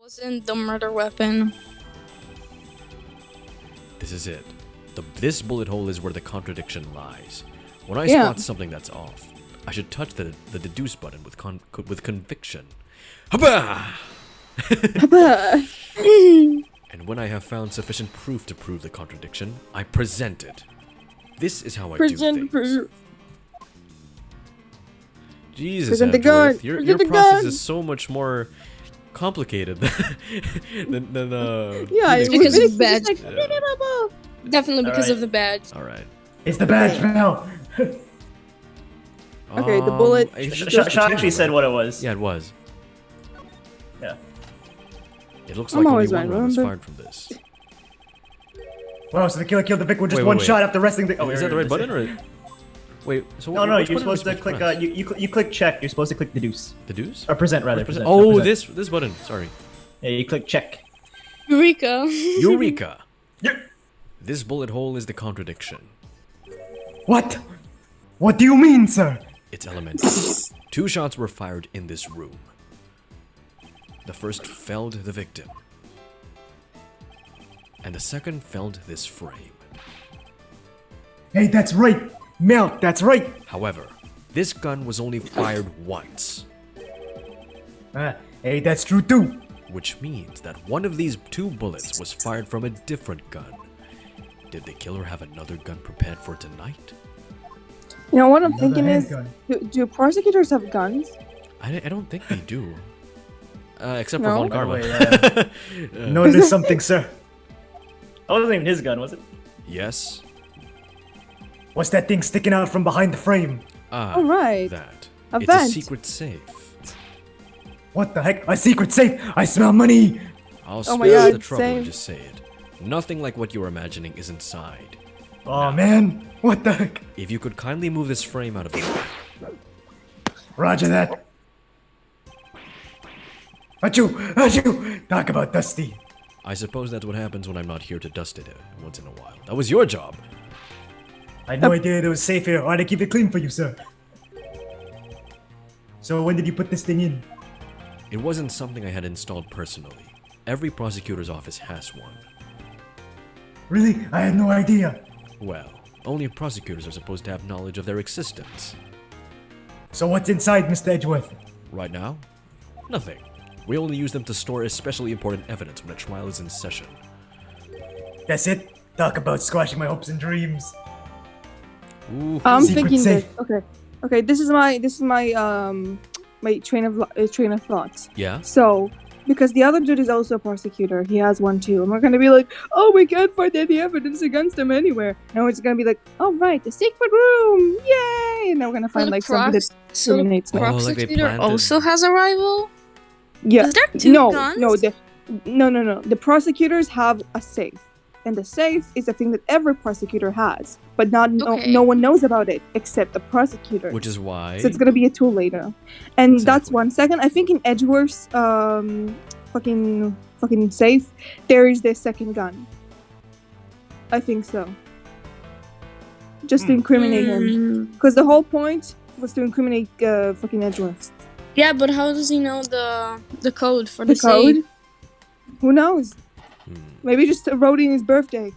Wasn't the murder weapon. This is it. This bullet hole is where the contradiction lies. When I Yeah. spot something that's off, I should touch the deduce button with conviction. Haba! And when I have found sufficient proof to prove the contradiction, I present it. This is how I do things. Proof. Jesus, Present the Edgeworth, gun. your Present the process gun. is so much more complicated than Yeah, It's because it's of badge. just like, Definitely because Alright. of the badge. All right. It's the badge now. Okay, the bullet- I think Shaw there's actually potential, said right? what it was. Yeah, it was. Yeah. It looks I'm like only always one right, round was remember? fired from this. Wow, so the killer killed the Vic with just Wait, one wait. shot after wrestling the. Oh, Is that the right button or? Wait, so No, no, which you're button are we supposed to click. press? You click check. You're supposed to click the deuce The deuce? or present rather. Present- Present, Oh, present. this button. Sorry. Yeah, you click check. Eureka. Eureka! Yeah. This bullet hole is the contradiction. What? What do you mean, sir? It's elementary. 2 shots were fired in this room. The first felled the victim, and the second felled this frame. Hey, that's right. Melt, that's right. However, this gun was only fired once, Hey, that's true too. which means that one of these 2 bullets was fired from a different gun. Did the killer have another gun prepared for tonight? You know what I'm Another thinking is, handgun. do prosecutors have guns? I don't think they do. Except for No? Von By the Karma. way, notice something, sir. That wasn't even his gun, was it? Yes. What's that thing sticking out from behind the frame? Ah, All right. that. A It's a vent. secret safe. What the heck? A secret safe! I smell money! I'll Oh spare my you God, the trouble and same. just say it. Nothing like what you're imagining is inside. Oh man, what the heck? If you could kindly move this frame out of the way. Roger that. Achoo! Achoo! Talk about Dusty. I suppose that's what happens when I'm not here to dust it once in a while. That was your job. I had no idea it was safe here. I had to keep it clean for you, sir. So when did you put this thing in? It wasn't something I had installed personally. Every prosecutor's office has one. Really? I had no idea. Well, only prosecutors are supposed to have knowledge of their existence. So what's inside, Mr. Edgeworth? Right now? Nothing. We only use them to store especially important evidence when a trial is in session. That's it? Talk about squashing my hopes and dreams. Ooh, I'm Secret thinking safe. this. Okay. This is my my train of thoughts. yeah? So, because the other dude is also a prosecutor, he has one too. And we're gonna be like, oh, we can't find any evidence against him anywhere. And we're just gonna be like, oh right, the secret room, yay! And then we're gonna find like something that So the eliminates me. Oh, like they prosecutor planted- also has a rival? Yeah. Is there 2 No, guns? no. The prosecutors have a safe, and the safe is a thing that every prosecutor has, but Okay. no one knows about it except the prosecutor. Which is why... So it's gonna be a tool later, and that's Exactly. 1 second. I think in Edgeworth's fucking safe, there is the second gun. I think so. Just to incriminate him, because the whole point was to incriminate fucking Edgeworth. Yeah, but how does he know the code for The the code? safe? Who knows? Maybe just wrote in his birthday.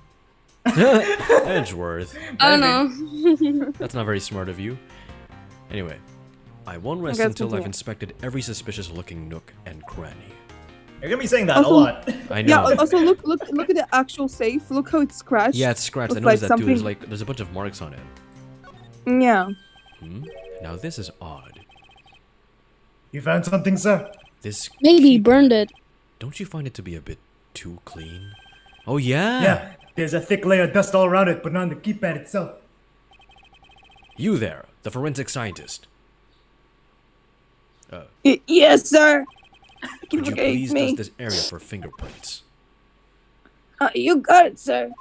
Edgeworth. I don't know. That's not very smart of you. Anyway, I won't rest Okay, let's until I've continue. inspected every suspicious-looking nook and cranny. You're gonna be saying that Also- a lot. I Yeah. know. Also, look at the actual safe. Look how it's scratched. Yeah, it's scratched. I Looks noticed like that too. There's something- there's a bunch of marks on it. Yeah. Now this is odd. You found something, sir? This Maybe he burned it. Don't you find it to be a bit too clean? Oh yeah. Yeah. There's a thick layer of dust all around it, but not on the keypad itself. You there, the forensic scientist. Yes, sir. Could you Okay, please me. dust this area for fingerprints? You got it, sir.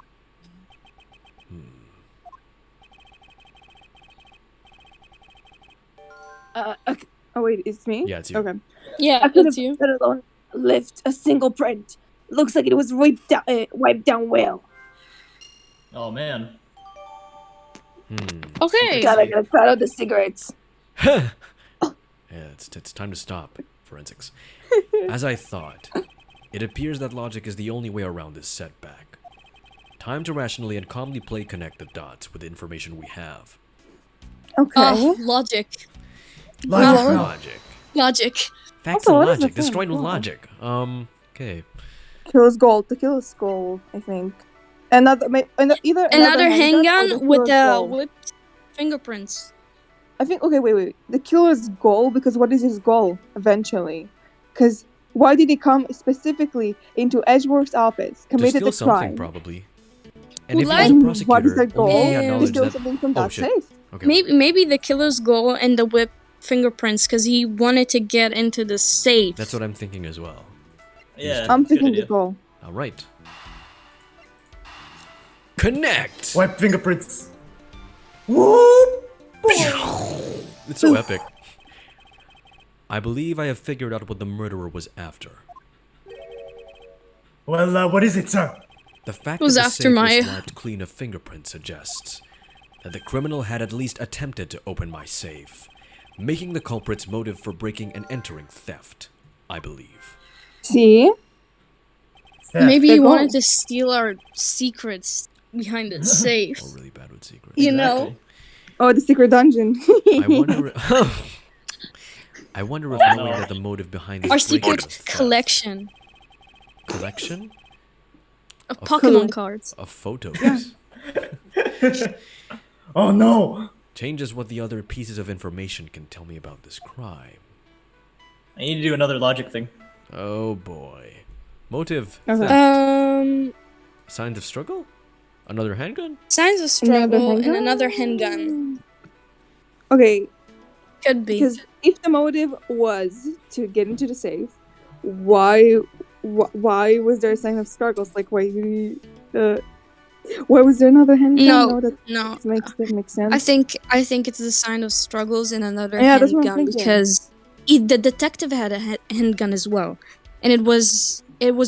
Okay. Oh wait, it's me. Yeah, it's you. Okay. Yeah, I could that's have, you. let alone lift a single print. Looks like it was wiped down well. Oh man. Okay. Gotta get out of the cigarettes. Yeah, it's time to stop forensics. As I thought, It appears that logic is the only way around this setback. Time to rationally and calmly connect the dots with the information we have. Okay. Logic. Logic. Logic. Facts Also, and what is the logic. thing? Destroyed with Oh. logic. Okay. Killer's goal. The killer's goal, I think. Either Another or handgun the with killer's the goal. whipped fingerprints. I think. Okay, wait. The killer's goal, because what is his goal eventually? Because why did he come specifically into Edgeworth's office, To committed steal the something, crime? probably. Who And if he lied? was a And prosecutor, what is their goal? only he had To To knowledge steal that... something from Oh, that shit. safe. Okay. Maybe the killer's goal and the whip fingerprints because he wanted to get into the safe. That's what I'm thinking as well. Yeah. I'm good thinking the idea. goal. All right. Connect! Wipe fingerprints. Whoop! It's so epic. I believe I have figured out what the murderer was after. Well, what is it, sir? The fact It was that the after safe my- was wiped clean of fingerprints suggests that the criminal had at least attempted to open my safe, making the culprit's motive for breaking and entering theft, I believe. See? Yeah. Maybe Their he goal. wanted to steal our secrets behind the safe. Oh, really bad with secrets. You know? Oh, the secret dungeon. I wonder... I wonder if knowing that the motive behind this Our break-in secret was theft- collection collection of Pokemon cards. of photos Oh no! changes what the other pieces of information can tell me about this crime. I need to do another logic thing. Oh boy. Motive. Okay. Theft. Signs of struggle? Another handgun? Signs of struggle and another handgun. Okay, Could be. because if the motive was to get into the safe, why was there a sign of struggles? Like, why was there another handgun? No. That No, doesn't make sense. I think it's a sign of struggles and another Yeah, that's what I'm handgun thinking. because the detective had a handgun as well, and it was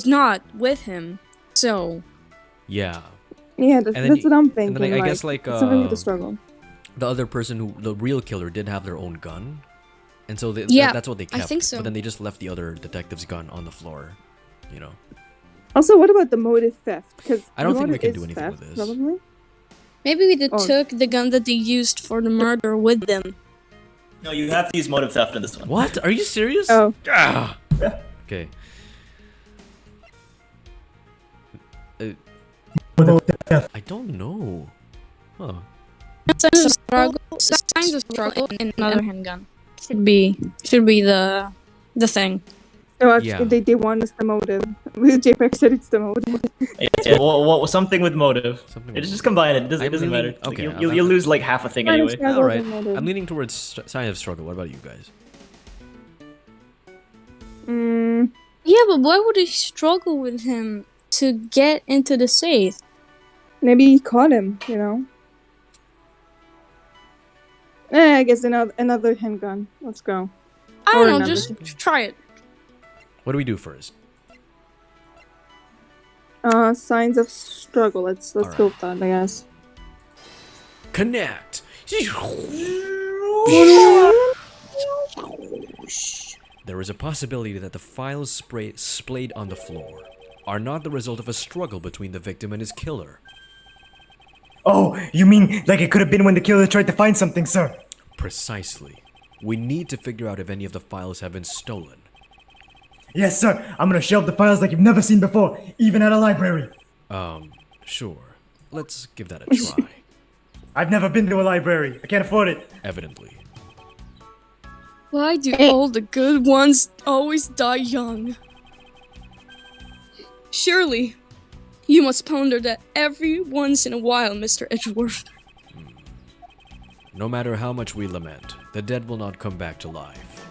not with him. So Yeah. Yeah, then that's you- what I'm and thinking. then I guess, like, it's something with the struggle. The other person the real killer did have their own gun. And so Yeah, that's what they I kept. think so. But then they just left the other detective's gun on the floor, you know. Also, what about the motive theft? Because I don't the think we motive can is do anything with theft, this. Probably. maybe they Oh. took the gun that they used for the murder with them. No, you have to use motive theft in this one. What? Are you serious? Oh, Ah! Okay. I don't know. Huh. Signs of struggle and another handgun should be the thing. no, actually, Yeah. they want us the motive. JPEG said it's the motive. Yeah, well, something with motive. Something It's with just combine it. It I'm doesn't leaning- matter. Like, okay, you'll lose like half a thing anyway. Struggle All right. and motive. I'm leaning towards sign of struggle. What about you guys? Yeah, but why would he struggle with him to get into the safe? Maybe he caught him, you know? I guess another handgun. Let's go. I Or don't know, another. just try it. What do we do first? Signs of struggle. Let's Alright. go with that, I guess. Connect! There is a possibility that the files splayed on the floor are not the result of a struggle between the victim and his killer. Oh, you mean like it could have been when the killer tried to find something, sir? Precisely. We need to figure out if any of the files have been stolen. Yes, sir. I'm gonna shelve the files like you've never seen before, even at a library. Sure. Let's give that a try. I've never been to a library. I can't afford it. Evidently. Why do all the good ones always die young? Surely, you must ponder that every once in a while, Mr. Edgeworth. No matter how much we lament, the dead will not come back to life.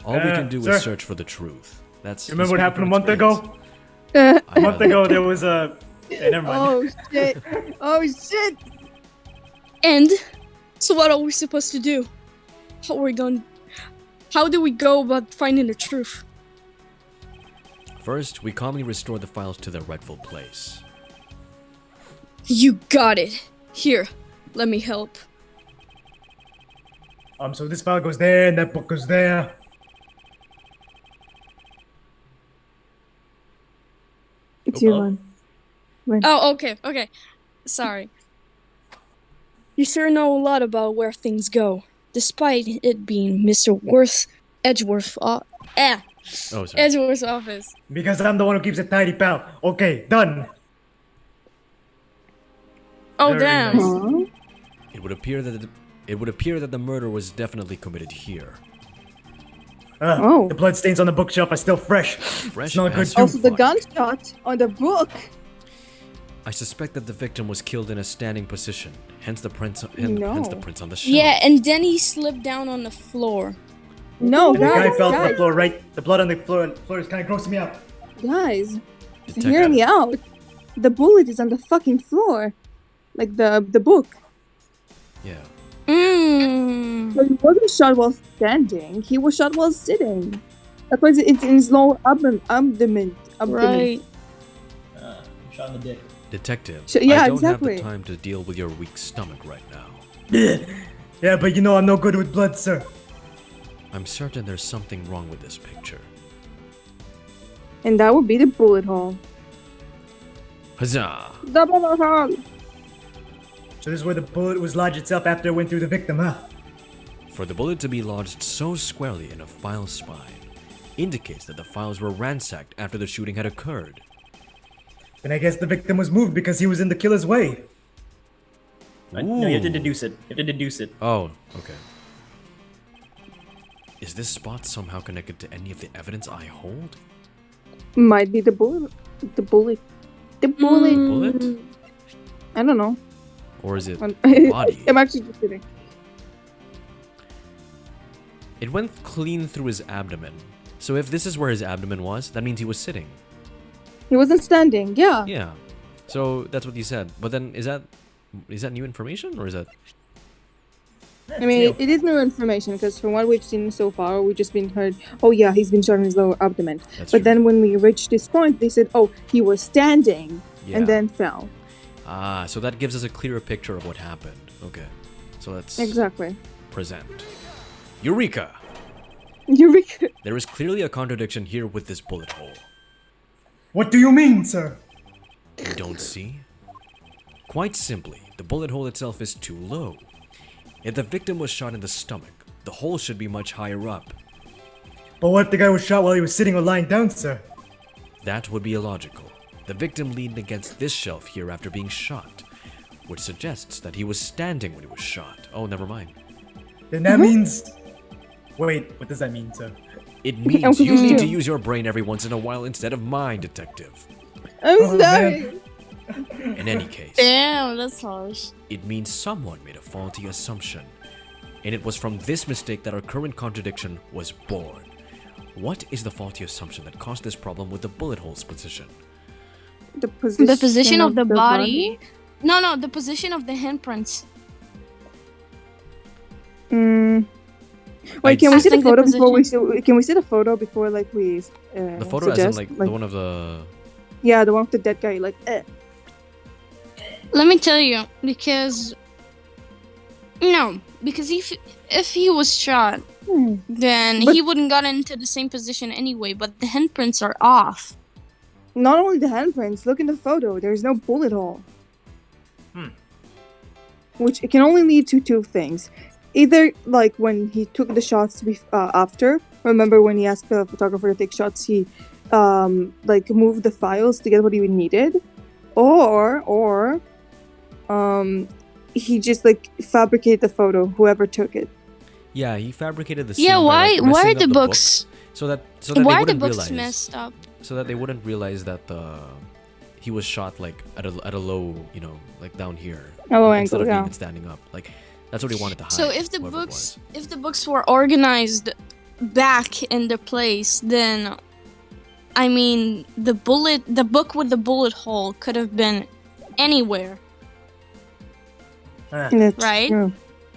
All we can do sir. is search for the truth. That's Remember what speaking happened a from month ago? experience. A month ago, there was a. Hey, never mind. Oh shit! Oh shit! And so, what are we supposed to do? How do we go about finding the truth? First, we calmly restore the files to their rightful place. You got it. Here, let me help. So this file goes there, and that book goes there. It's your Oh. one. Oh, okay. Sorry. You sure know a lot about where things go, despite it being Mr. Edgeworth's Oh, sorry. Edgeworth's office. Because I'm the one who keeps it tidy, pal. Okay, done. Oh, Very damn. nice. Aw. It would appear that the murder was definitely committed here. Oh. The bloodstains on the bookshelf are still fresh. Fresh It's not good as too. Also, the fuck. gunshot on the book. I suspect that the victim was killed in a standing position, hence the prints. No. Hence the prints on the shelf. Yeah, and then he slipped down on the floor. No, The guy fell to the guys, floor, right? The blood on the floor is kind of grossing me out. guys, Detective. hear me out. The bullet is on the fucking floor, like the book. Yeah. Mmm. So he wasn't shot while standing. He was shot while sitting. That's why it's in his lower abdomen. Right. Shot in the dick. Detective, Yeah, I don't exactly. have the time to deal with your weak stomach right now. Yeah, but you know I'm no good with blood, sir. I'm certain there's something wrong with this picture. And that would be the bullet hole. Huzzah! The bullet hole. So this is where the bullet was lodged itself after it went through the victim, huh? For the bullet to be lodged so squarely in a file's spine indicates that the files were ransacked after the shooting had occurred. Then I guess the victim was moved because he was in the killer's way. No, you have to Ooh. deduce it. You have to deduce it. Oh, okay. Is this spot somehow connected to any of the evidence I hold? Might be the bullet. The bullet. The bullet. Bullet? I don't know. Or is it I'm body? I'm actually just kidding. It went clean through his abdomen. So if this is where his abdomen was, that means he was sitting. He wasn't standing. Yeah. Yeah. So that's what you said. But then is that new information or is that I mean, it is new information because from what we've seen so far, we've just been heard, oh yeah, he's been shot in his lower abdomen. That's But true. then when we reached this point, they said, oh, he was standing Yeah. and then fell. Ah, so that gives us a clearer picture of what happened. Okay. So let's Exactly. present. Eureka! Eureka. There is clearly a contradiction here with this bullet hole. What do you mean, sir? You don't see? Quite simply, the bullet hole itself is too low. If the victim was shot in the stomach, the hole should be much higher up. But what if the guy was shot while he was sitting or lying down, sir? That would be illogical. The victim leaned against this shelf here after being shot, which suggests that he was standing when he was shot. Oh, never mind. Then that means... Wait, what does that mean, sir? It means I'm you need confused to too. use your brain every once in a while instead of mine, detective. I'm Oh, sorry. In any case, Damn, that's harsh. it means someone made a faulty assumption, and it was from this mistake that our current contradiction was born. What is the faulty assumption that caused this problem with the bullet hole's position? The position, The position of the body. No, the position of the handprints. Mm. I Wait, can we see the think the photo before position- can we see the photo before like we The photo as in suggest? like the one of the... Yeah, the one with the dead guy, like Let me tell you, because if he was shot, then But- he wouldn't got into the same position anyway. But the handprints are off. Not only the handprints, look in the photo, there's no bullet hole. Which it can only lead to two things. Either, like, when he took the shots after, remember when he asked the photographer to take shots, he, like, moved the files to get what he needed? Or, he just, like, fabricated the photo, whoever took it. Yeah, he fabricated the scene Yeah, by, why like, why messing are up the book books? so that Why they are the wouldn't books realize messed up? so that they wouldn't realize that he was shot like at a low, you know, like down here A low instead angle, of yeah. being standing up. Like that's what he wanted to hide. So if the whoever it books was. if the books were organized back in their place, then I mean the book with the bullet hole could have been anywhere, Ah, And it's Right? true.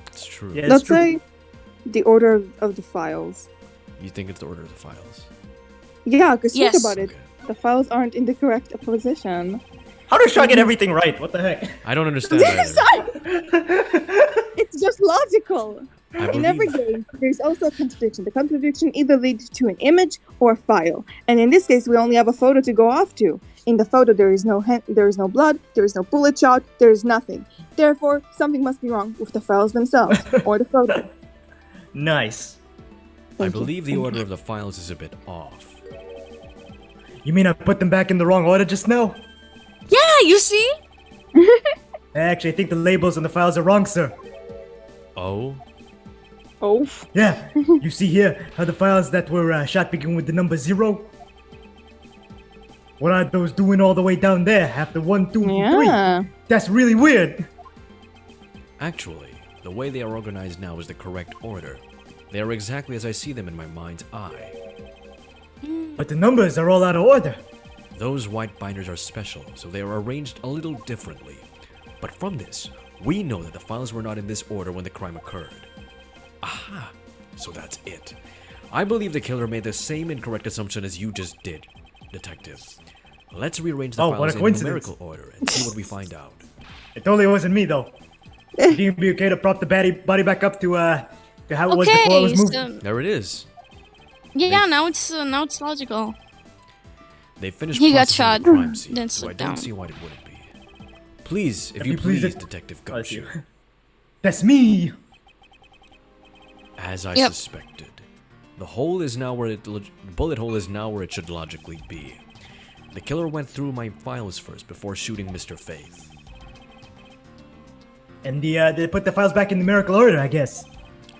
It's true. Yeah, it's Let's true. say the order of the files. You think it's the order of the files? Yeah, because Yes. think about it. Okay. The files aren't in the correct position. How does Shaw get everything right? What the heck? I don't understand either. It's just logical. In every game, there's also a contradiction. The contradiction either leads to an image or a file. And in this case, we only have a photo to go off to. In the photo, there is no blood, there is no bullet shot, there is nothing. Therefore, something must be wrong with the files themselves or the photo. Nice. I believe the order of the files is a bit off. You mean I put them back in the wrong order just now? Yeah, you see? Actually, I think the labels on the files are wrong, sir. Oh? Oh. Yeah, you see here how the files that were shot begin with the number 0? What are those doing all the way down there after 1, 2, Yeah. 3? That's really weird. Actually, the way they are organized now is the correct order. They are exactly as I see them in my mind's eye. But the numbers are all out of order. Those white binders are special, so they are arranged a little differently. But from this, we know that the files were not in this order when the crime occurred. Aha! So that's it. I believe the killer made the same incorrect assumption as you just did, Detective. Let's rearrange the Oh, what files a in coincidence. numerical order and see what we find out. It totally wasn't me, though. You think it'd be okay to prop the body back up to how it was before it Okay, was moved? so There it is. yeah, now it's logical. They finished He got processing shot, the crime scene, then so I slipped don't down. see why it wouldn't be. Please, if If you you please, please, Detective Bless you. Gumshoe. That's me. As I Yep. suspected, the hole is now where the bullet hole is now where it should logically be. The killer went through my files first before shooting Mr. Faith. And they put the files back in numerical order, I guess.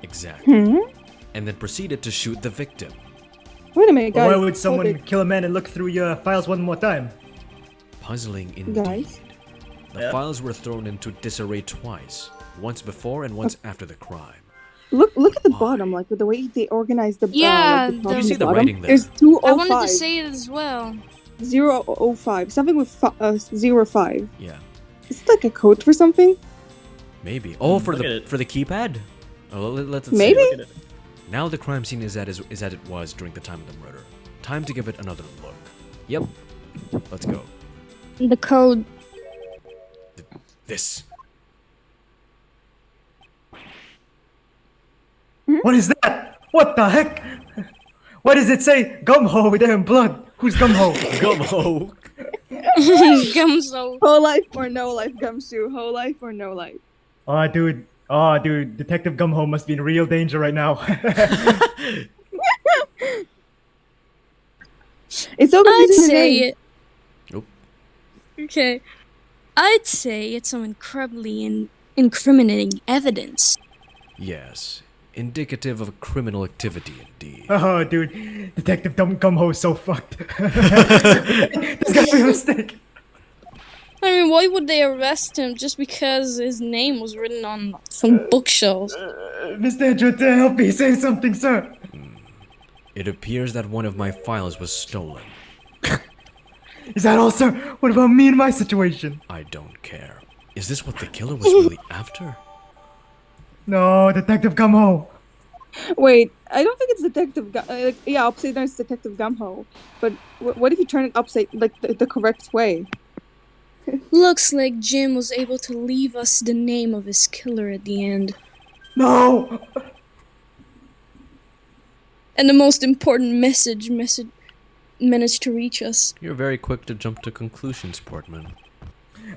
Exactly. And then proceeded to shoot the victim. Wait a minute, But guys. why would someone Hold it. kill a man and look through your files one more time? Puzzling indeed. Guys? The Yeah. files were thrown into disarray twice, once before and once after the crime. Look at the bottom, like with the way they organize the Yeah, like, the top You and see the bottom. writing there. There's I wanted 205, to say it as well. 005, something with 05. Yeah, Is it like a code for something? maybe. Oh, for Look at the it. for the keypad. Oh, let's see. Maybe? Look at it. Now the crime scene is as it was during the time of the murder. Time to give it another look. Yep. Let's go. The code. This. What is that? What the heck? Why does it say GUM-HOE there in blood? Who's GUM-HOE? Gum-HOE. Gumshoe. Whole life or no life, Gumshoe. Whole life or no life. Oh, dude. Detective GUM-HOE must be in real danger right now. It's so I'd confusing. say it. Nope. Okay. I'd say it's some incredibly incriminating evidence. Yes. Indicative of criminal activity, indeed. Oh, dude. Detective GUM-HOE is so fucked. There's gotta be a mistake. I mean, why would they arrest him just because his name was written on some bookshelves? Mr. Edgeworth, help me say something, sir. It appears that one of my files was stolen. Is that all, sir? What about me and my situation? I don't care. Is this what the killer was really after? No, Detective GUM-HOE. Wait, I don't think it's Detective yeah, upside down is Detective GUM-HOE. But what if you turn it upside, like, the correct way? Looks like Jim was able to leave us the name of his killer at the end. No! And the most important message managed to reach us. You're very quick to jump to conclusions, Portman.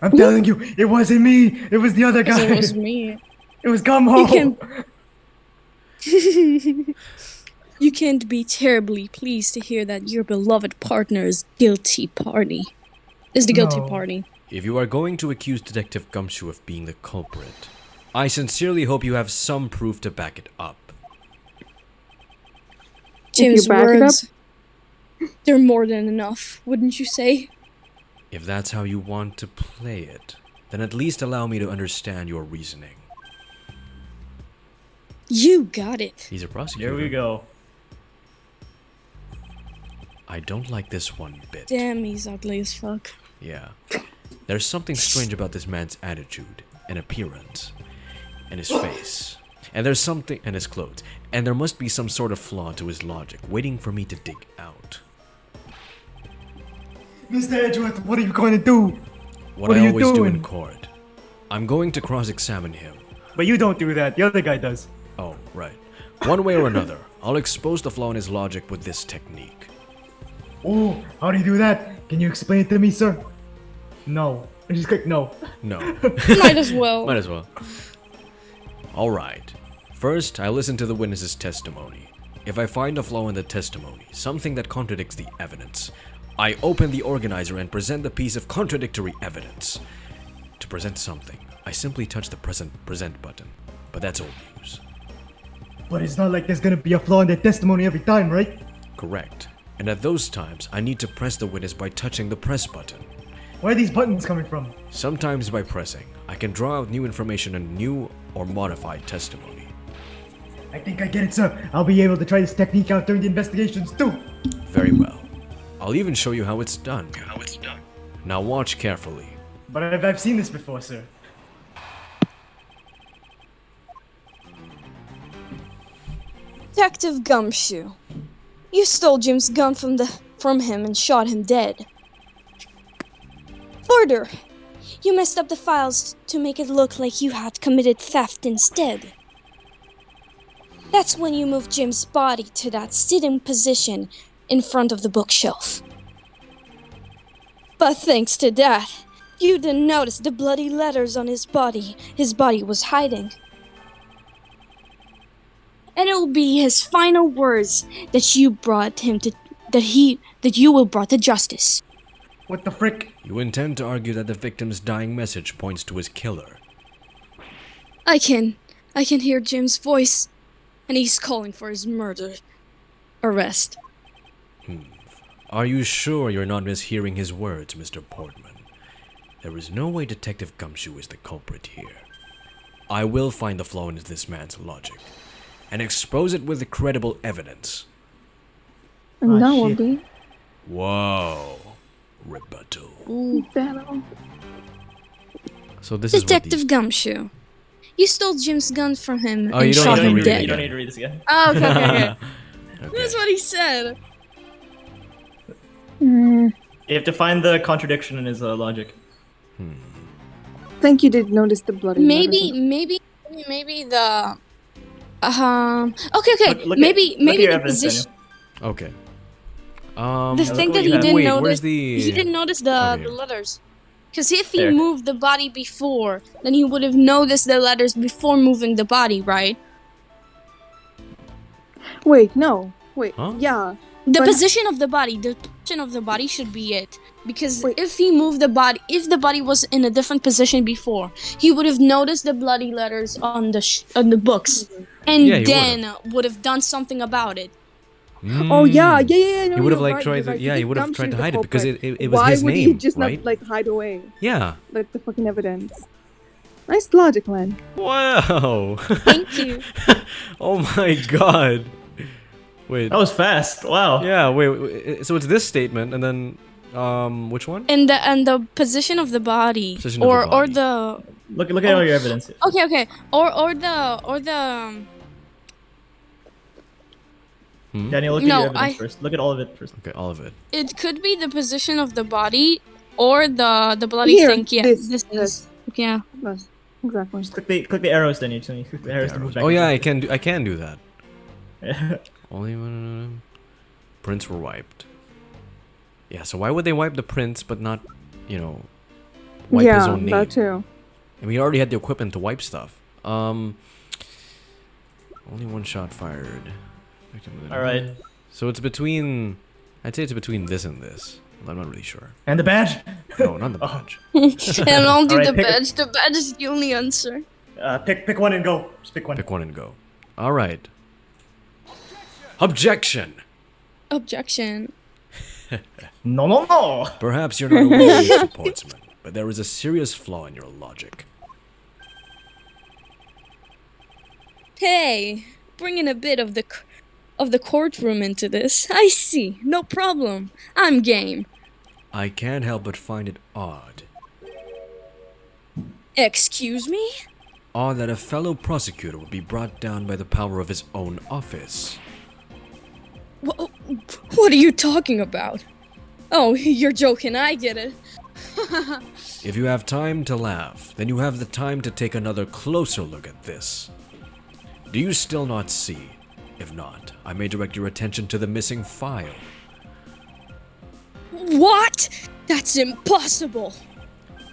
I'm telling you, it wasn't me. It was the other guy. It was me. It was GUM-HOE. You can't be terribly pleased to hear that your beloved partner is guilty party. Is the guilty No. party. If you are going to accuse Detective Gumshoe of being the culprit, I sincerely hope you have some proof to back it up. Jim's back it words. They're more than enough, wouldn't you say? If that's how you want to play it, then at least allow me to understand your reasoning. You got it. He's a prosecutor. Here we go. I don't like this one bit. Damn, he's ugly as fuck. Yeah. There's something strange about this man's attitude and appearance and his face. And there's something and his clothes. And there must be some sort of flaw to his logic waiting for me to dig out. Mr. Edgeworth, what are you going to do? What What I are you always do in doing? court. I'm going to cross-examine him. But you don't do that. The other guy does. Oh, Right. One way or another, I'll expose the flaw in his logic with this technique. Oh, how do you do that? Can you explain it to me, sir? No. I just click no. No. Might as well. Might as well. Alright. First, I listen to the witness's testimony. If I find a flaw in the testimony, something that contradicts the evidence, I open the organizer and present the piece of contradictory evidence. To present something, I simply touch the present button. But that's old news. But it's not like there's gonna be a flaw in the testimony every time, right? Correct. And at those times, I need to press the witness by touching the press button. Where are these buttons coming from? Sometimes by pressing, I can draw out new information and new or modified testimony. I think I get it, sir. I'll be able to try this technique out during the investigations too. Very well. I'll even show you how it's done. Now watch carefully. But I've seen this before, sir. Detective Gumshoe, you stole Jim's gun from him and shot him dead. Further, you messed up the files to make it look like you had committed theft instead. That's when you moved Jim's body to that sitting position in front of the bookshelf. But thanks to that, you didn't notice the bloody letters on his body was hiding. And it will be his final words that you will brought to justice. What the frick? You intend to argue that the victim's dying message points to his killer. I can hear Jim's voice, and he's calling for his arrest. Are you sure you're not mishearing his words, Mr. Portman? There is no way Detective Gumshoe is the culprit here. I will find the flaw in this man's logic, and expose it with credible evidence. And that shit. will be Whoa. Rebuttal. battle. So this is Detective Gumshoe, you stole Jim's gun from him Oh, you and don't shot have to him read it dead. You don't need to read this again. Oh, okay. Okay. That's what he said. You have to find the contradiction in his logic. I think you did notice the bloody Maybe letters. the okay. Look maybe at the your evidence, position. Okay. The thing look that what he you have. didn't Wait, notice. where's the... He didn't notice the Okay. letters. Because if he There. moved the body before, then he would have noticed the letters before moving the body, right? Wait, no. Wait, Huh? yeah. The But- position of the body should be it. Because Wait. if he moved the body, if the body was in a different position before, he would have noticed the bloody letters on the books, and Yeah, he then would have done something about it. Oh yeah. No, He would have you're like right, tried you're to, right. yeah, he Because would have Gumshoe tried to is the hide it because culprit. it was Why his would name, he just right? not like hide away Yeah. like the fucking evidence? Nice logic, Len. Wow. Thank you. Oh my god. Wait. That was fast. Wow. Yeah, wait. So it's this statement and then which one? And the position of the body, Position of the or body. the Look at all your evidence. okay, or the Daniel, look No, at your evidence I- first. Look at all of it first. Okay, all of it. it could be the position of the body or the bloody Here, thing. Yeah, this. is yeah. Yes, exactly. Just click the arrows, then you click the arrows to move back. Oh yeah, and I can do that. forth. Only when prints were wiped. Yeah, so why would they wipe the prints but not, wipe his own name? that too. And we already had the equipment to wipe stuff. Only one shot fired. All right. So it's between, I'd say it's between this and this. I'm not really sure. And the badge? No, not the badge. And I'll do Alright, the pick a- badge. The badge is the only answer. Pick one and go. Just pick one. Pick one and go. All right. Objection. Objection. No. Perhaps you're not aware, Mr. Portsman, but there is a serious flaw in your logic. Hey, bringing a bit of the courtroom into this. I see. No problem. I'm game. I can't help but find it odd. Excuse me? Odd that a fellow prosecutor would be brought down by the power of his own office. What are you talking about? Oh, you're joking. I get it. If you have time to laugh, then you have the time to take another closer look at this. Do you still not see? If not, I may direct your attention to the missing file. What? That's impossible.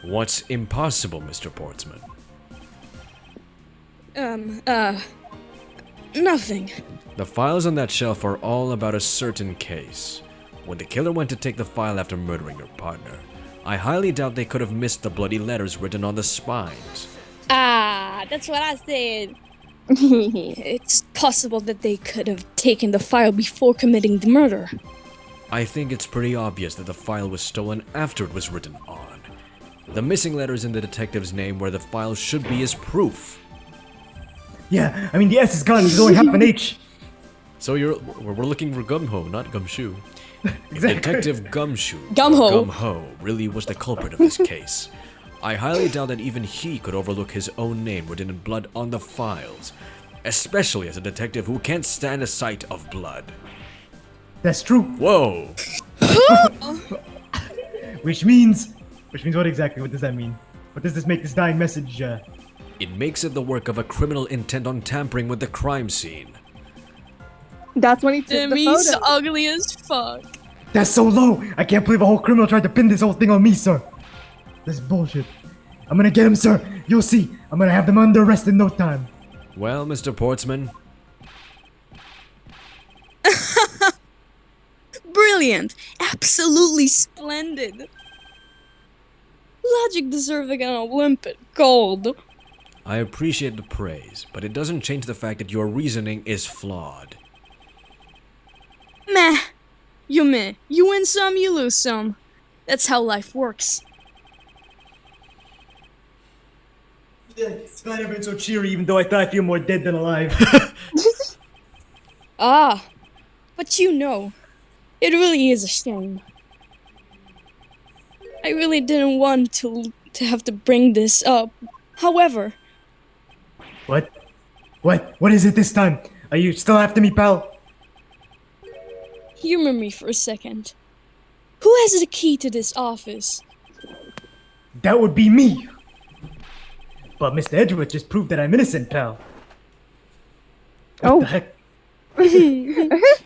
What's impossible, Mr. Portsman? Nothing. The files on that shelf are all about a certain case. When the killer went to take the file after murdering your partner, I highly doubt they could have missed the bloody letters written on the spines. Ah, that's what I said. It's possible that they could have taken the file before committing the murder. I think it's pretty obvious that the file was stolen after it was written on. The missing letters in the detective's name where the file should be is proof. Yeah, I mean, the S is gone. There's only half an H. So we're looking for GUM-HOE, not Gumshoe. Exactly. Detective Gumshoe, GUM-HOE. or GUM-HOE, really was the culprit of this case. I highly doubt that even he could overlook his own name written in blood on the files, especially as a detective who can't stand a sight of blood. That's true. Whoa! Which means what exactly? What does that mean? What does this make this dying message, It makes it the work of a criminal intent on tampering with the crime scene. That's when he took the He's photo. ugly as fuck. That's so low! I can't believe a whole criminal tried to pin this whole thing on me, sir. This is bullshit. I'm gonna get him, sir. You'll see. I'm gonna have them under arrest in no time. Well, Mr. Portsman, Brilliant. Absolutely splendid. Logic deserving an Olympic gold. I appreciate the praise, but it doesn't change the fact that your reasoning is flawed. Meh. You meh. You win some, you lose some. That's how life works. It's not even so cheery, even though I thought I feel more dead than alive. Ah. But you know, it really is a shame. I really didn't want to have to bring this up. However, What? What is it this time? Are you still after me, pal? humor me for a second. Who has the key to this office? That would be me. But Mr. Edgeworth just proved that I'm innocent, pal. What the heck?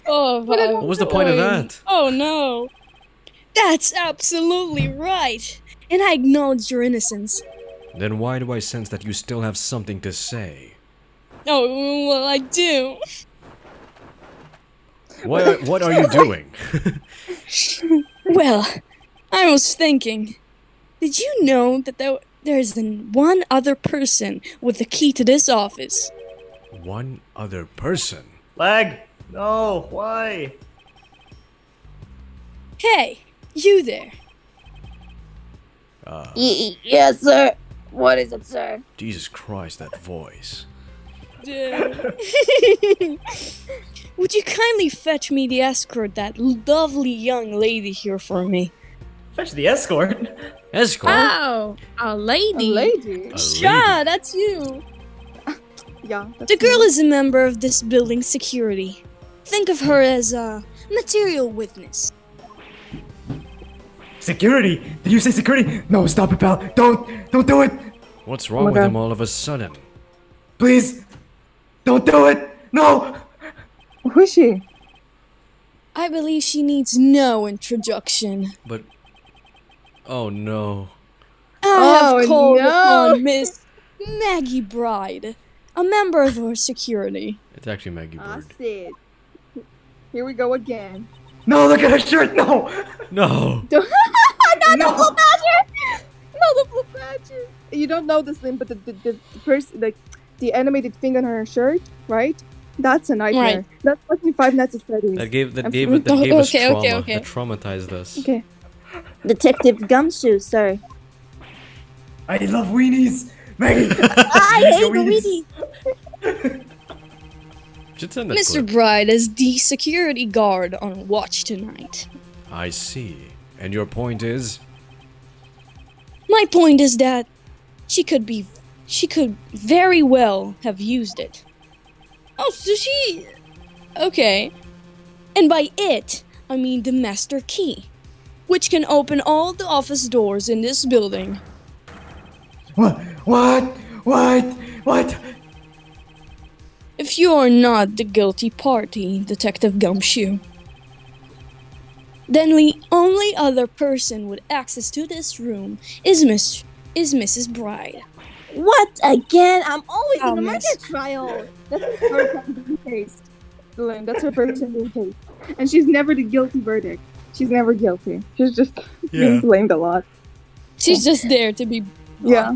Oh, What was the point of that? Oh no. That's absolutely right. And I acknowledge your innocence. Then why do I sense that you still have something to say? Oh, well, I do. What are you doing? Well, I was thinking, did you know that there's one other person with the key to this office? One other person? Lag! No, why? Hey, you there. Yes, sir. What is it, sir? Jesus Christ, that voice. Would you kindly fetch me the escort, that lovely young lady here for me? Fetch the escort. Escort? Oh, a lady. A lady. A Yeah, lady? that's you. Yeah. That's The girl me. is a member of this building's security. Think of her as a material witness. Security? Did you say security? No, stop it, pal. Don't do it. What's wrong my with God. him all of a sudden? Please. Don't do it. No. Who is she? I believe she needs no introduction. But... Oh no. I have Oh, called no. upon Miss Maggie Bride, a member of our security. It's actually Maggie I Bird. said. Here we go again. No, look at her shirt. No. No! No, No. the blue patches. You don't know this thing, but the person, like the animated thing on her shirt, right? That's a nightmare. Right. That's fucking Five Nights at Freddy's. That gave us Okay, trauma. okay. That traumatized us. Okay. Detective Gumshoe, sir. I love weenies. Maggie. I hate Your weenies. weenies. Should send that Mr. clip. Bride is the security guard on watch tonight. I see. And your point is? My point is that she could very well have used it. Oh, so she... Okay. And by it, I mean the master key, which can open all the office doors in this building. What? If If you are not the guilty party, Detective Gumshoe, then the only other person with access to this room is Mrs. Bride. What again? I'm always Oh, in a murder miss. trial. That's her first time being faced. Lynn, that's her first time being faced. And she's never the guilty verdict. She's never guilty. She's just being blamed a lot. She's just there to be. Yeah.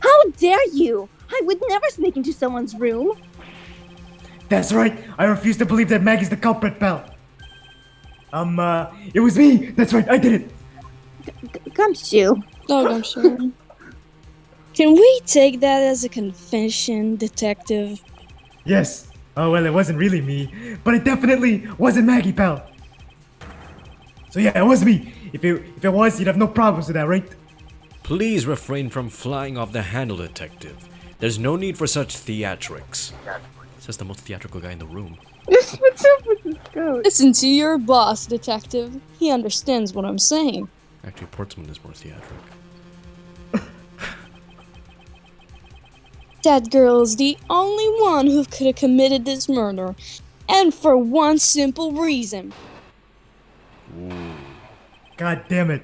How dare you? I would never sneak into someone's room. That's right. I refuse to believe that Maggie's the culprit, pal. It was me. That's right. I did it. Gumshoe. Oh, Gumshoe. Can we take that as a confession, Detective? Yes. Oh, well, it wasn't really me, but it definitely wasn't Maggie, pal. So yeah, it was me. If it was, you'd have no problems with that, right? Please refrain from flying off the handle, Detective. There's no need for such theatrics. Says the most theatrical guy in the room. What's up with this goat? Listen to your boss, Detective. He understands what I'm saying. Actually, Portsmouth is more theatric. That girl is the only one who could have committed this murder. And for one simple reason. God damn it.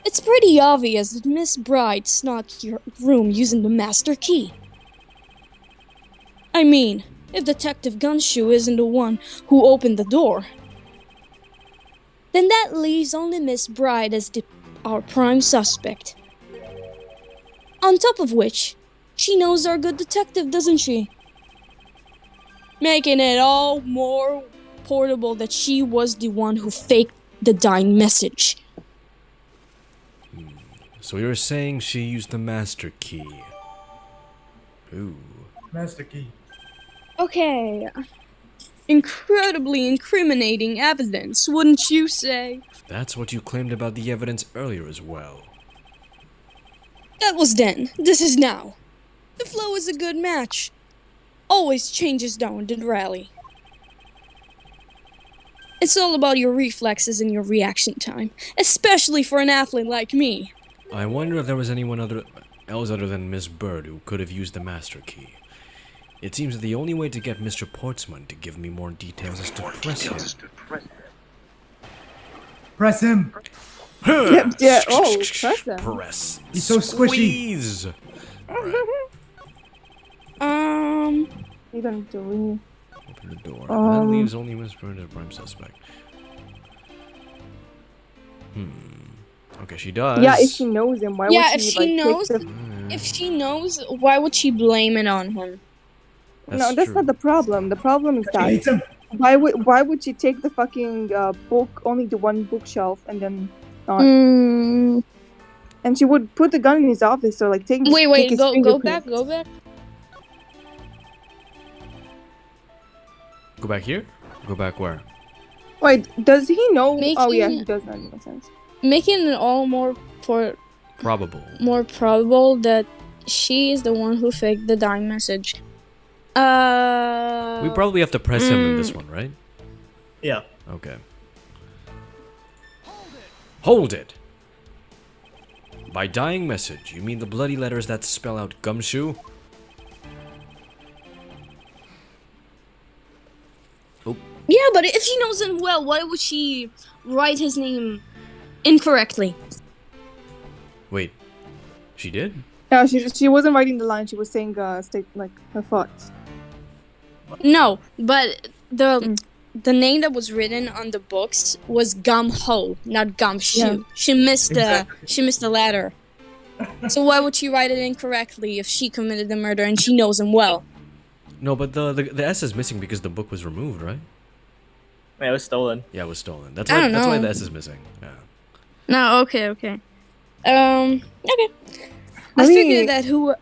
It's pretty obvious that Miss Bride snuck your room using the master key. I mean, if Detective Gumshoe isn't the one who opened the door, then that leaves only Miss Bride as our prime suspect. On top of which, she knows our good detective, doesn't she? Making it all more portable that she was the one who faked the dying message. So you're saying she used the master key? Ooh. Master key. Okay. Incredibly incriminating evidence, wouldn't you say? That's what you claimed about the evidence earlier as well. That was then. This is now. The flow is a good match. Always changes down the rally. It's all about your reflexes and your reaction time, especially for an athlete like me. I wonder if there was anyone else other than Miss Bird who could have used the master key. It seems that the only way to get Mr. Portsmouth to give me more details is to press him. Press him. Yeah. Oh, press him. Press. He's so squishy. Squeeze. You don't do Open the door. That leaves only Miss Bird as prime suspect. Okay, she does. Yeah, if she knows him, why would she? If she knows, if she knows, why would she blame it on him? That's true. not the problem. The problem is She hates that him. why would she take the fucking book, only the one bookshelf, and then not? And she would put the gun in his office, or like take. Wait, take his go fingerprints. back. Go back here? Go back where? Wait, does he know? Oh yeah, Making- he does know. Makes sense. Making it all more Probable. that she is the one who faked the dying message. We probably have to press him in this one, right? Yeah. Okay. Hold it! By dying message, you mean the bloody letters that spell out Gumshoe? Yeah, but if she knows him well, why would she write his name incorrectly? Wait, she did? Yeah, she wasn't writing the line. She was saying state like her thoughts. No, but the name that was written on the books was GUM-HOE, not Gumshoe. Yeah. She missed the letter. So why would she write it incorrectly if she committed the murder and she knows him well? No, but the S is missing because the book was removed, right? Yeah, it was stolen. Yeah, it was stolen. That's I why, don't that's why know. the S is missing. Yeah. No, okay. Okay. I Maybe- figured that who...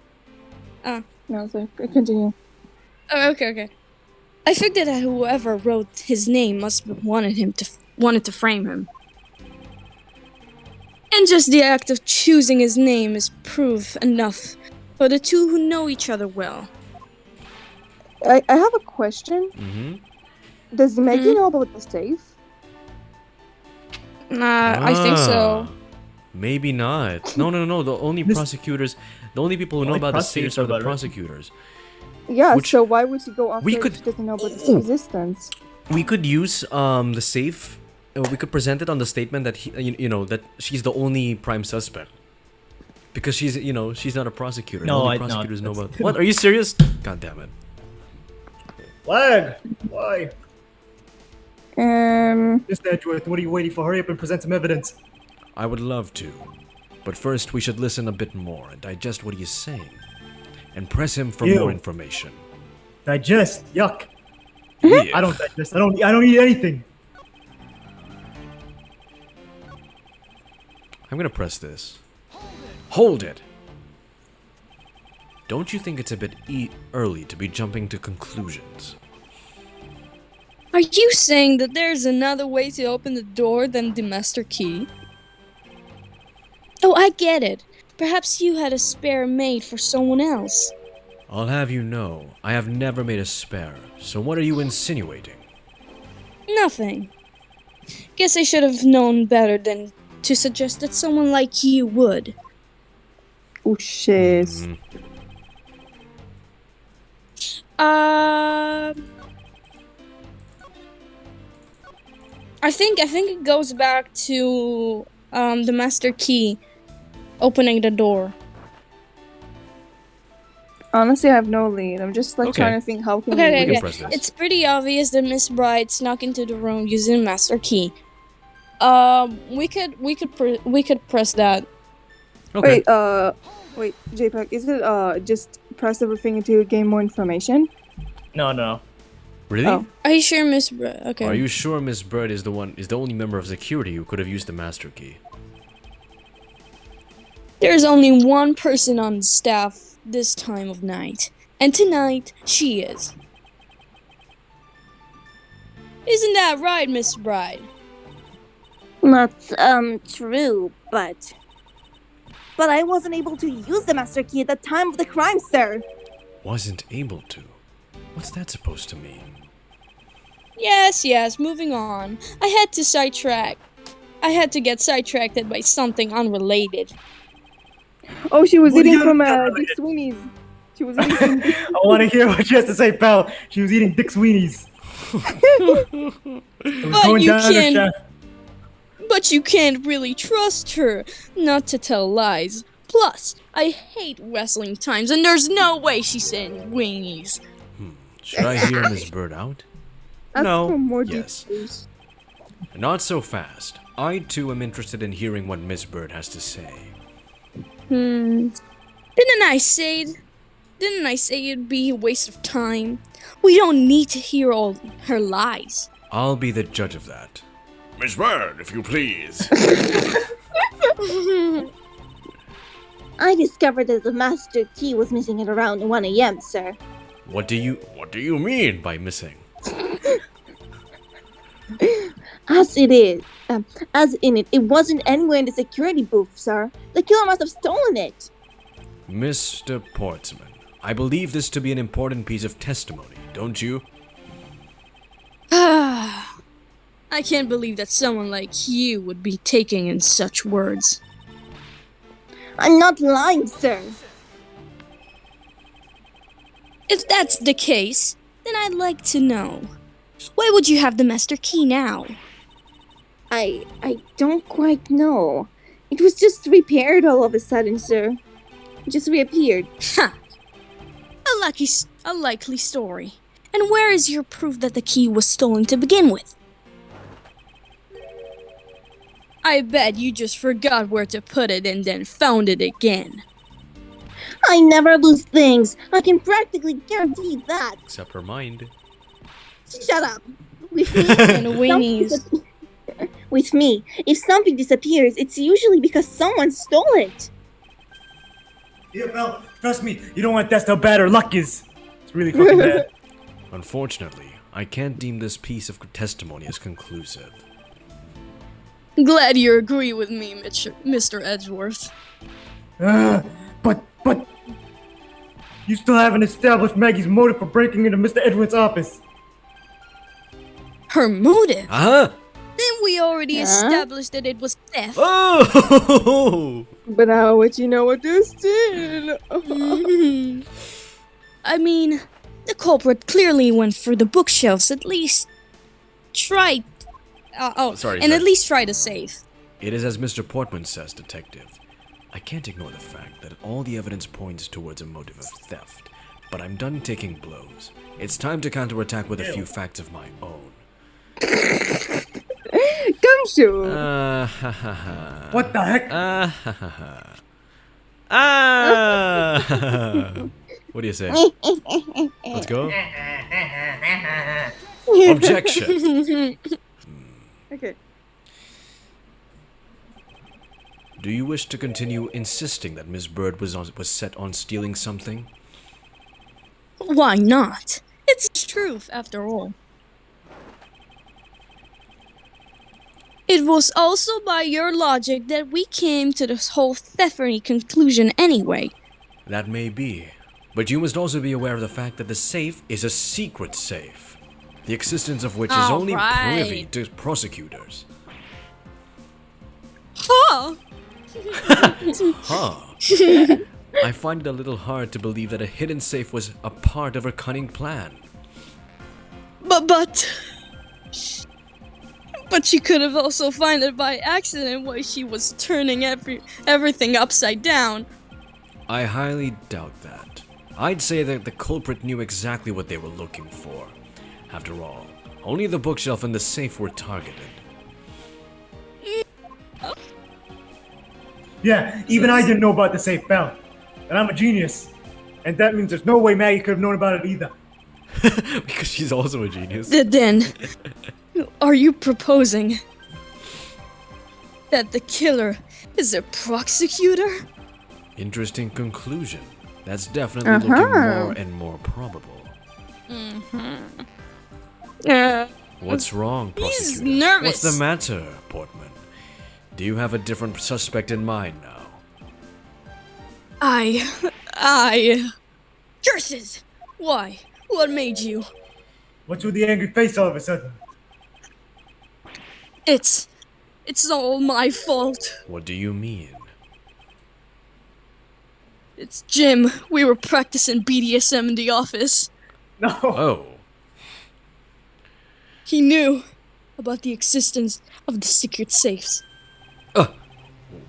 No, so continue. Oh, okay. I figured that whoever wrote his name must have wanted to frame him. And just the act of choosing his name is proof enough for the two who know each other well. I have a question. Mm-hmm. Does Maggie know about the safe? I think so. Maybe not. No. The only prosecutors, the only people who know Only about the safes prosecutors are know the about it. prosecutors. Yeah, Which- so why would she go after we if could- she doesn't know about its Ooh. existence? We could use the safe. We could present it on the statement that that she's the only prime suspect. Because she's not a prosecutor. No, Only no, prosecutors know that's- about. What? Are you serious? God damn it. Flag! Why? Mr. Edgeworth, what are you waiting for? Hurry up and present some evidence. I would love to, but first we should listen a bit more and digest what he is saying, and press him for Ew. more information. Digest. Yuck. Yeah. I don't digest. I don't eat anything. I'm gonna press this. Hold it! Don't you think it's a bit early to be jumping to conclusions? Are you saying that there's another way to open the door than the master key? Oh, I get it. Perhaps you had a spare made for someone else. I'll have you know, I have never made a spare, so what are you insinuating? Nothing. Guess I should have known better than to suggest that someone like you would. Oh shiz. Mm, I think it goes back to the master key opening the door. Honestly, I have no lead. I'm just like Okay. trying to think how can Okay, we... can okay. press this. It's pretty obvious that Miss Bride snuck into the room using master key. We could press that. Okay. Wait, JPEG, is it just press everything to gain more information? No. Really? Oh. Are you sure, Miss Bride? Okay. Are you sure Miss Bird is the only member of security who could have used the master key? There's only one person on staff this time of night, and tonight she is. Isn't that right, Miss Bride? That's true, but I wasn't able to use the master key at the time of the crime, sir. Wasn't able to? What's that supposed to mean? Yes, moving on. I had to get sidetracked by something unrelated. Oh, she was What eating do you- from Dick Sweeney's. She was eating from Dick... I want to hear what she has to say, pal. She was eating Dick Sweeney's. It was But going you down her can't- shaft. But you can't really trust her, not to tell lies. Plus, I hate wrestling times, and there's no way she's saying weenies. Should I hear Miss Bird out? Ask No, for more yes. details. Not so fast. I too am interested in hearing what Miss Bird has to say. Didn't I say it'd be a waste of time? We don't need to hear all her lies. I'll be the judge of that. Miss Bird, if you please. I discovered that the master key was missing at around 1 a.m., sir. What do you mean by missing? As in it wasn't anywhere in the security booth, sir. The killer must have stolen it. Mr. Portsman, I believe this to be an important piece of testimony, don't you? I can't believe that someone like you would be taking in such words. I'm not lying, sir. If that's the case, then I'd like to know. Why would you have the master key now? I don't quite know. It was just repaired all of a sudden, sir. It just reappeared. Ha! A likely story. And where is your proof that the key was stolen to begin with? I bet you just forgot where to put it and then found it again. I never lose things. I can practically guarantee that. Except her mind. Shut up. With me, And weenies. with me, if something disappears, it's usually because someone stole it. Yeah, pal. Trust me, you don't want to test how bad her luck is. It's really fucking bad. Unfortunately, I can't deem this piece of testimony as conclusive. Glad you agree with me, Mr. Edgeworth. But you still haven't established Maggie's motive for breaking into Mr. Edwards' office. Her motive? Uh-huh! Then Haven't we already established that it was theft? Oh! But now what you know what this did? Mhm. I mean, the culprit clearly went through the bookshelves. At least tried. Sorry, and sir. at least tried a safe. It is as Mr. Portman says, Detective. I can't ignore the fact that all the evidence points towards a motive of theft, but I'm done taking blows. It's time to counterattack with a few facts of my own. Gumshoe. Ha ha ha. What the heck? Ha ha ha. What do you say? Let's go. Objection. Okay. Do you wish to continue insisting that Miss Bird was set on stealing something? Why not? It's the truth, after all. It was also by your logic that we came to this whole theftery conclusion anyway. That may be. But you must also be aware of the fact that the safe is a secret safe, the existence of which is All only right. privy to prosecutors. Huh? Huh. I find it a little hard to believe that a hidden safe was a part of her cunning plan. But she could have also found it by accident while she was turning everything upside down. I highly doubt that. I'd say that the culprit knew exactly what they were looking for. After all, only the bookshelf and the safe were targeted. Yeah, even I didn't know about the safe bell. And I'm a genius. And that means there's no way Maggie could have known about it either. Because she's also a genius. Then, are you proposing that the killer is a prosecutor? Interesting conclusion. That's definitely looking more and more probable. What's wrong, prosecutor? He's nervous. What's the matter, Portman? Do you have a different suspect in mind now? Curses! Why? What made you? What's with the angry face all of a sudden? It's all my fault. What do you mean? It's Jim. We were practicing BDSM in the office. No. Oh, He knew about the existence of the secret safes.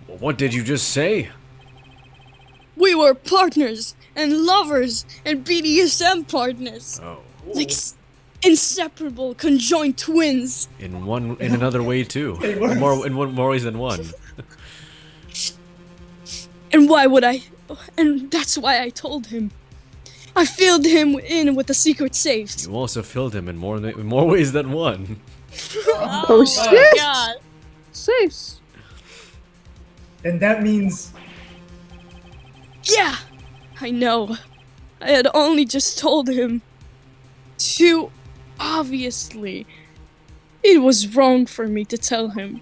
what did you just say? We were partners and lovers and BDSM partners. Oh, Like inseparable conjoined twins. in another way too. worse. More ways than one. And that's why I told him. I filled him in with the secret safes. You also filled him in more ways than one. Oh shit! God. Safes. Then that means Yeah, I know. I had only just told him. Too obviously. It was wrong for me to tell him.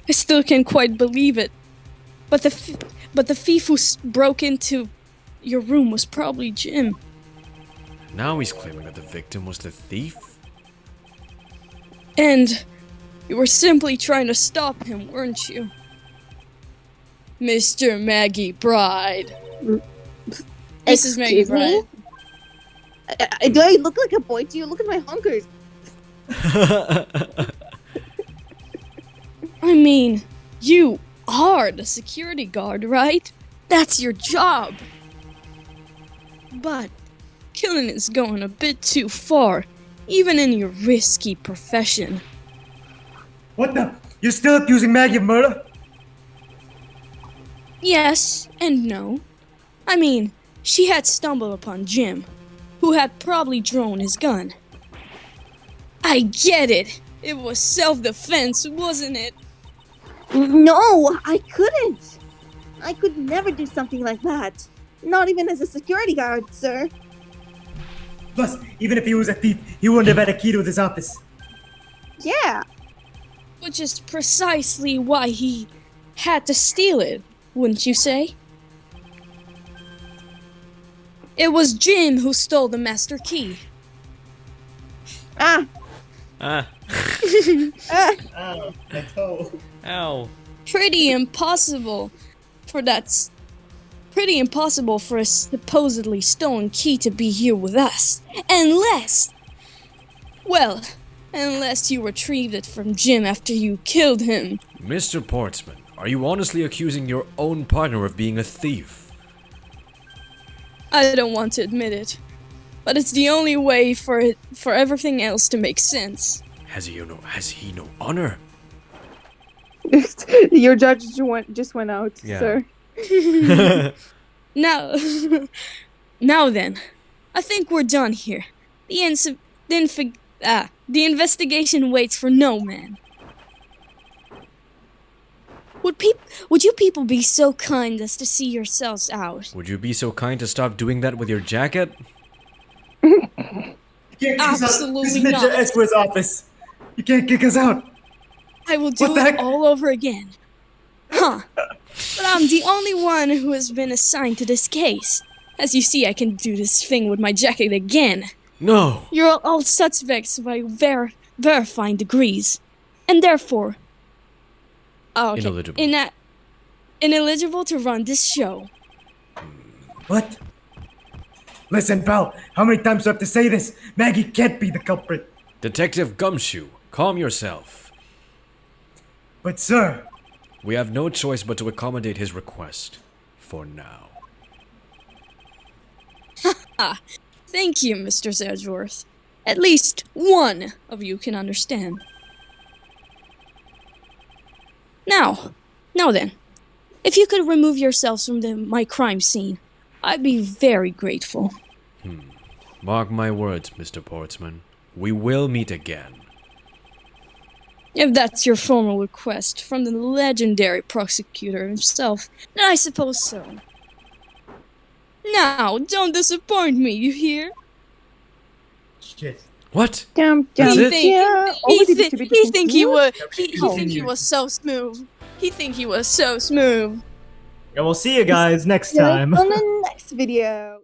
I still can't quite believe it. But the thief who broke into your room was probably Jim. Now he's claiming that the victim was the thief? And you were simply trying to stop him, weren't you? Mr. Maggie Bride. Mrs. Maggie Excuse me? Bride. Do I look like a boy to you? Look at my hunkers. I mean, you are the security guard, right? That's your job. But killing is going a bit too far, even in your risky profession. what the? You're still accusing Maggie of murder? Yes and no. I mean, she had stumbled upon Jim, who had probably drawn his gun. I get it. It was self-defense, wasn't it? No, I couldn't. I could never do something like that. Not even as a security guard, sir. Plus, even if he was a thief, he wouldn't have had a key to his office. Yeah. Which is precisely why he had to steal it, wouldn't you say? It was Jim who stole the master key. Ah, Ah. Ow, my toe. Ow. Pretty impossible for a supposedly stolen key to be here with us. Unless you retrieved it from Jim after you killed him. Mr. Portsman, are you honestly accusing your own partner of being a thief? I don't want to admit it, but it's the only way for everything else to make sense. Has he no honor? Your judge just went out, Yeah. sir. Now, then, I think we're done here. The investigation waits for no man. Would you people be so kind as to see yourselves out? Would you be so kind to stop doing that with your jacket? You can't kick us out. Absolutely This is Mr. not. Edgeworth's office. You can't kick us out. I will do What the it heck? all over again. Huh. But I'm the only one who has been assigned to this case. As you see, I can do this thing with my jacket again. No. You're all suspects by verifying degrees. And therefore... Oh, okay. Ineligible. Ineligible to run this show. What? Listen, pal. How many times do I have to say this? Maggie can't be the culprit. Detective Gumshoe, calm yourself. But sir, We have no choice but to accommodate his request. For now. Thank you, Mr. Edgeworth. At least one of you can understand. Now then, if you could remove yourselves from my crime scene, I'd be very grateful. Mark my words, Mr. Portsman. We will meet again. If that's your formal request from the legendary prosecutor himself, then I suppose so. Now, don't disappoint me, you hear? shit. What? Jump, That's jump, it? yeah. He Already think distributed he to was you? think he was so smooth. He think he was so smooth. And we'll see you guys next Yeah, time. on the next video.